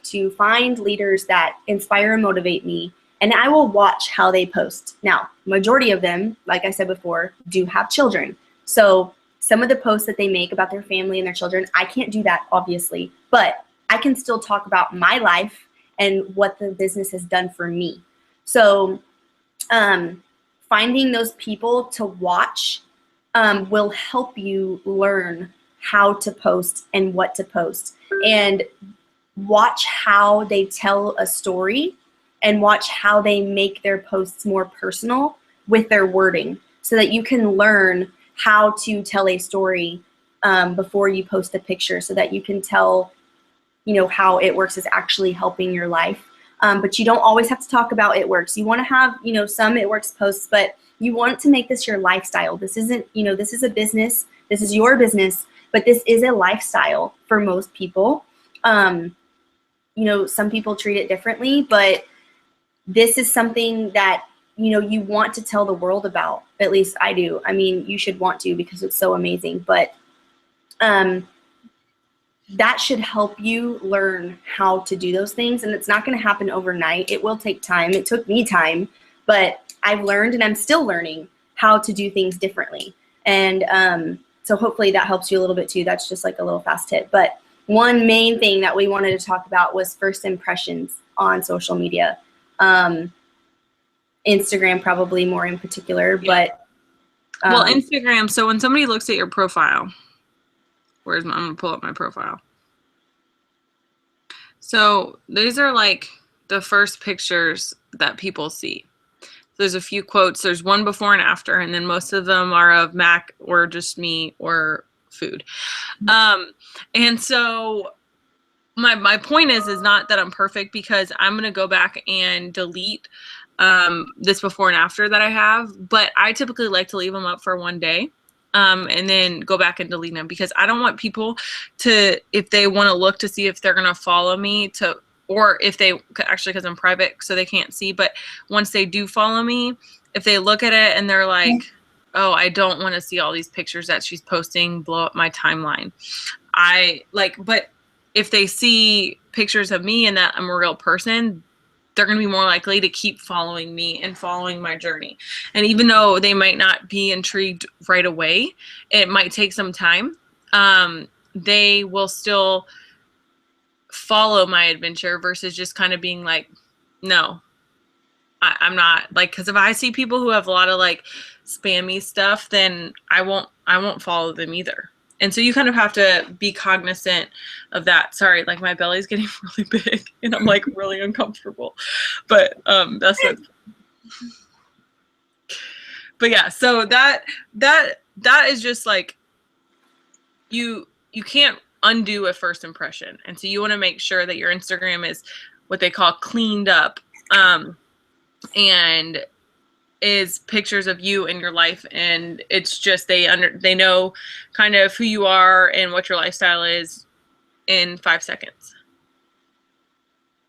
to find leaders that inspire and motivate me, and I will watch how they post. Now, majority of them, like I said before, do have children. So some of the posts that they make about their family and their children, I can't do that, obviously, but I can still talk about my life and what the business has done for me. So finding those people to watch will help you learn how to post and what to post, and watch how they tell a story, and watch how they make their posts more personal with their wording, so that you can learn how to tell a story before you post a picture, so that you can tell, how It Works is actually helping your life. But you don't always have to talk about It Works. You want to have, some It Works posts, but you want to make this your lifestyle. This isn't, this is a business. This is your business, but this is a lifestyle for most people. Some people treat it differently, but this is something that, you want to tell the world about. At least I do. I mean, you should want to, because it's so amazing. But that should help you learn how to do those things. And it's not going to happen overnight. It will take time. It took me time, but I've learned, and I'm still learning how to do things differently. And so hopefully that helps you a little bit too. That's just like a little fast tip. But one main thing that we wanted to talk about was first impressions on social media. Instagram probably more in particular, but well, Instagram. So when somebody looks at your profile, I'm going to pull up my profile. So these are like the first pictures that people see. There's a few quotes. There's one before and after, and then most of them are of Mac or just me or food. And so my point is not that I'm perfect, because I'm going to go back and delete this before and after that I have, but I typically like to leave them up for one day. And then go back and delete them, because I don't want people to, if they want to look to see if they're going to follow me, or if they actually, because I'm private, so they can't see. But once they do follow me, if they look at it and they're like, oh, I don't want to see all these pictures that she's posting blow up my timeline. But if they see pictures of me and that I'm a real person, they're going to be more likely to keep following me and following my journey. And even though they might not be intrigued right away, it might take some time. They will still follow my adventure, versus just kind of being like, no, I'm not. Like, because if I see people who have a lot of like spammy stuff, then I won't follow them either. And so you kind of have to be cognizant of that. Sorry, like my belly's getting really big and I'm like really uncomfortable. But that's what. But yeah, so that is just like you can't undo a first impression. And so you want to make sure that your Instagram is what they call cleaned up, and is pictures of you and your life, and it's just they know kind of who you are and what your lifestyle is in 5 seconds.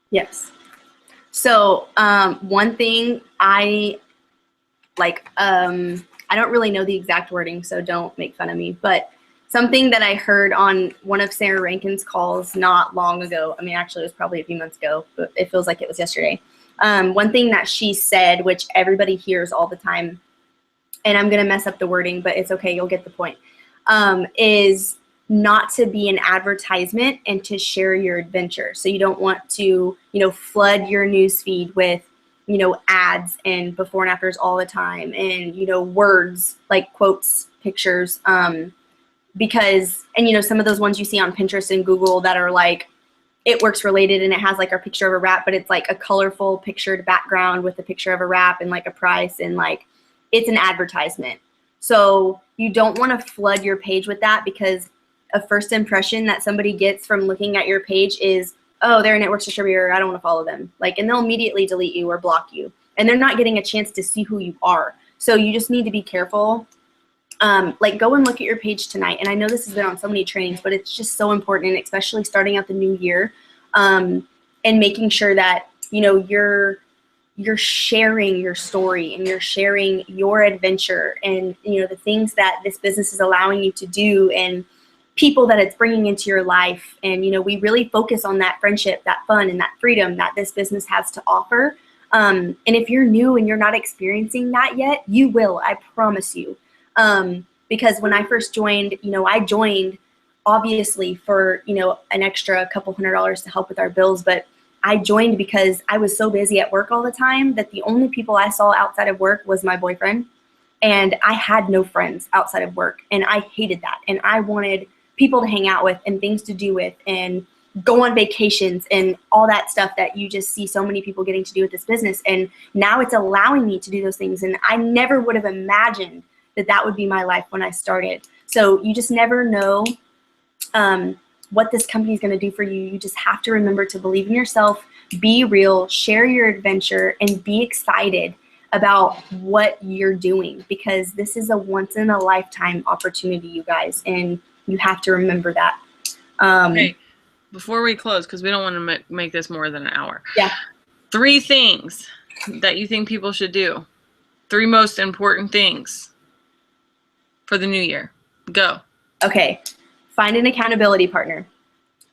Yes. So one thing I like, I don't really know the exact wording, so don't make fun of me, but something that I heard on one of Sarah Rankin's calls not long ago, I mean, actually it was probably a few months ago, but it feels like it was yesterday. One thing that she said, which everybody hears all the time, and I'm going to mess up the wording, but it's okay, you'll get the point, is not to be an advertisement and to share your adventure. So you don't want to, flood your newsfeed with, ads and before and afters all the time and, words like quotes, pictures, because, and some of those ones you see on Pinterest and Google that are like, it works related and it has like a picture of a wrap, but it's like a colorful pictured background with a picture of a wrap and like a price, and like it's an advertisement. So you don't want to flood your page with that, because a first impression that somebody gets from looking at your page is, oh, they're a network distributor, I don't want to follow them. Like, and they'll immediately delete you or block you. And they're not getting a chance to see who you are. So you just need to be careful. Like, go and look at your page tonight. And I know this has been on so many trainings, but it's just so important, especially starting out the new year, and making sure that, you're sharing your story and you're sharing your adventure and, the things that this business is allowing you to do and people that it's bringing into your life. And, we really focus on that friendship, that fun, and that freedom that this business has to offer. And if you're new and you're not experiencing that yet, you will, I promise you. Because when I first joined, I joined obviously for, an extra couple $100 to help with our bills, but I joined because I was so busy at work all the time that the only people I saw outside of work was my boyfriend, and I had no friends outside of work, and I hated that. And I wanted people to hang out with and things to do with and go on vacations and all that stuff that you just see so many people getting to do with this business. And now it's allowing me to do those things. And I never would have imagined that would be my life when I started. So you just never know what this company is going to do for you. You just have to remember to believe in yourself, be real, share your adventure, and be excited about what you're doing, because this is a once in a lifetime opportunity, you guys, and you have to remember that. Okay, before we close, because we don't want to make this more than an hour. Yeah. 3 things that you think people should do. 3 most important things for the new year. Go. Okay. Find an accountability partner,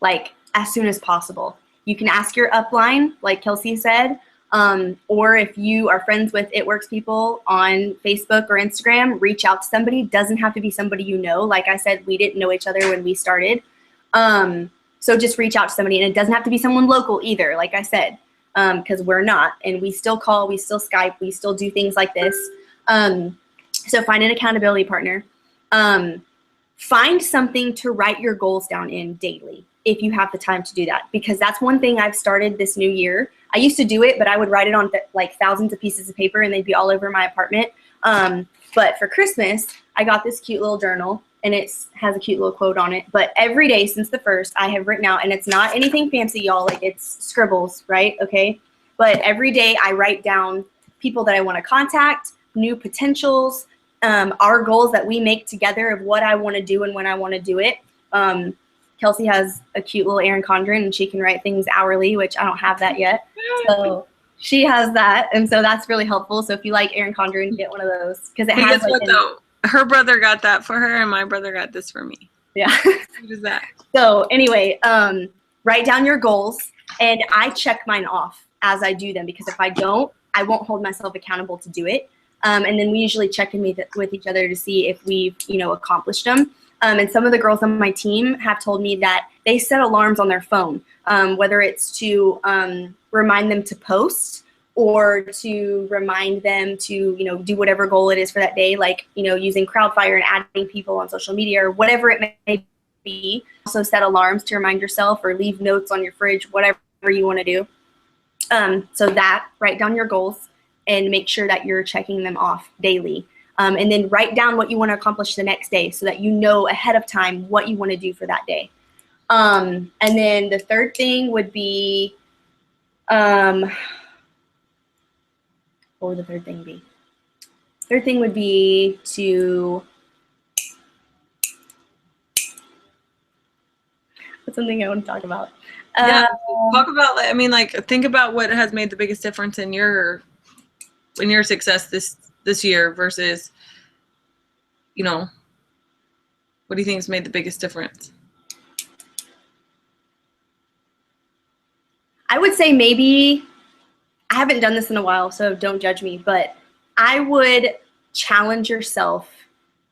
like as soon as possible. You can ask your upline, like Kelsey said, or if you are friends with It Works people on Facebook or Instagram, reach out to somebody. Doesn't have to be somebody you know. Like I said, we didn't know each other when we started. So just reach out to somebody, and it doesn't have to be someone local either, like I said, because we're not. And we still call, we still Skype, we still do things like this. So find an accountability partner. Find something to write your goals down in daily if you have the time to do that, because that's one thing I've started this new year. I used to do it, but I would write it on like thousands of pieces of paper and they'd be all over my apartment. But for Christmas, I got this cute little journal, and it has a cute little quote on it. But every day since the 1st, I have written out, and it's not anything fancy, y'all, like it's scribbles, right? Okay. But every day I write down people that I want to contact, new potentials, our goals that we make together of what I want to do and when I want to do it. Kelsey has a cute little Erin Condren, and she can write things hourly, which I don't have that yet. So she has that, and so that's really helpful. So if you like Erin Condren, get one of those, because it has like her brother got that for her, and my brother got this for me. Yeah. What is that? So anyway, write down your goals, and I check mine off as I do them, because if I don't, I won't hold myself accountable to do it. And then we usually check in with each other to see if we've, accomplished them. And some of the girls on my team have told me that they set alarms on their phone, whether it's to remind them to post or to remind them to, you know, do whatever goal it is for that day, like, you know, using Crowdfire and adding people on social media or whatever it may be. Also set alarms to remind yourself or leave notes on your fridge, whatever you want to do. So that, write down your goals and make sure that you're checking them off daily. And then write down what you want to accomplish the next day so that you know ahead of time what you want to do for that day. And then the third thing would be, what would the third thing be? Third thing would be to, what's something I want to talk about? Yeah, talk about, I mean, like, think about what has made the biggest difference in your success this year versus, you know, what do you think has made the biggest difference? I would say maybe, I haven't done this in a while, so don't judge me, but I would challenge yourself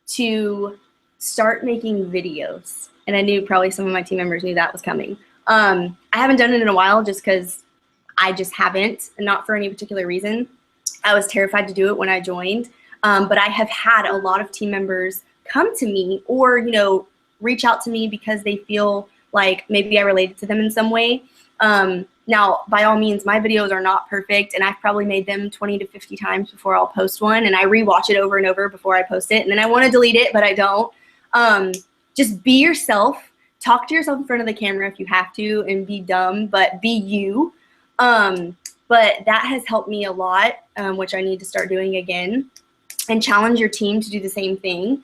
to start making videos. And I knew probably some of my team members knew that was coming. I haven't done it in a while just because I just haven't, and not for any particular reason. I was terrified to do it when I joined, but I have had a lot of team members come to me or, you know, reach out to me because they feel like maybe I related to them in some way. Now, by all means, my videos are not perfect, and I've probably made them 20 to 50 times before I'll post one, and I rewatch it over and over before I post it, and then I want to delete it, but I don't. Just be yourself. Talk to yourself in front of the camera if you have to, and be dumb, but be you. But that has helped me a lot, which I need to start doing again, and challenge your team to do the same thing,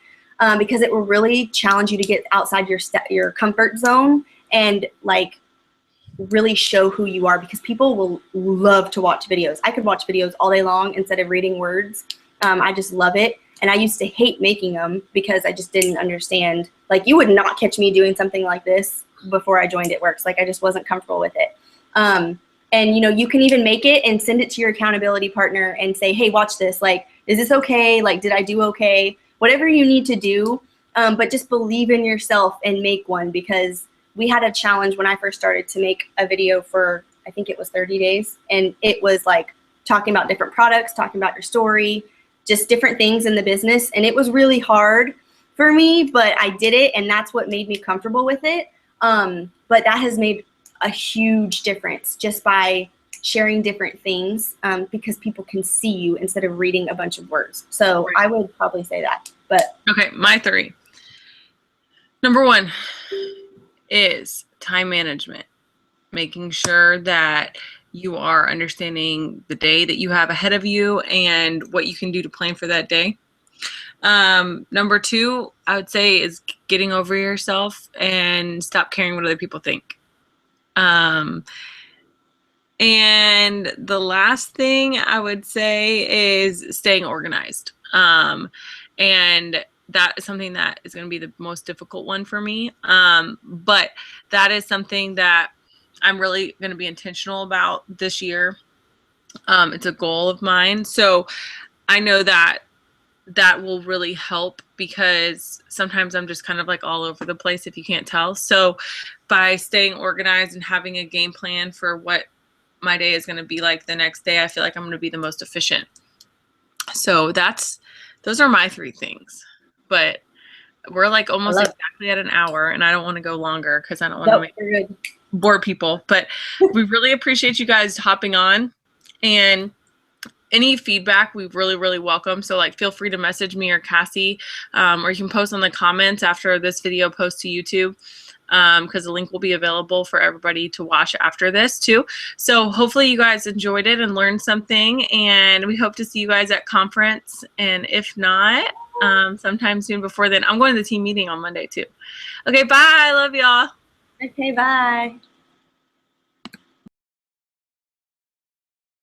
because it will really challenge you to get outside your comfort zone and, like, really show who you are, because people will love to watch videos. I could watch videos all day long instead of reading words. I just love it. And I used to hate making them because I just didn't understand. Like, you would not catch me doing something like this before I joined It Works. Like, I just wasn't comfortable with it. And, you know, you can even make it and send it to your accountability partner and say, hey, watch this. Like, is this okay? Like, did I do okay? Whatever you need to do, but just believe in yourself and make one, because we had a challenge when I first started to make a video for, I think it was 30 days. And it was like talking about different products, talking about your story, just different things in the business. And it was really hard for me, but I did it, and that's what made me comfortable with it. But that has made a huge difference just by sharing different things, because people can see you instead of reading a bunch of words. So I would probably say that. But okay, my 3. Number 1 is time management, making sure that you are understanding the day that you have ahead of you and what you can do to plan for that day. Number 2, I would say, is getting over yourself and stop caring what other people think. And the last thing I would say is staying organized. And that is something that is going to be the most difficult one for me. But that is something that I'm really going to be intentional about this year. It's a goal of mine. So I know that that will really help, because sometimes I'm just kind of like all over the place, if you can't tell. So by staying organized and having a game plan for what my day is going to be like the next day, I feel like I'm going to be the most efficient. So those are my 3 things. But we're like almost exactly at an hour, and I don't want to go longer because I don't want to bore people. But we really appreciate you guys hopping on, and any feedback we really, really welcome. So, like, feel free to message me or Cassie, or you can post on the comments after this video posts to YouTube, because the link will be available for everybody to watch after this too. So hopefully you guys enjoyed it and learned something, and we hope to see you guys at conference. And if not, sometime soon before then. I'm going to the team meeting on Monday too. Okay, bye. I love y'all. Okay, bye.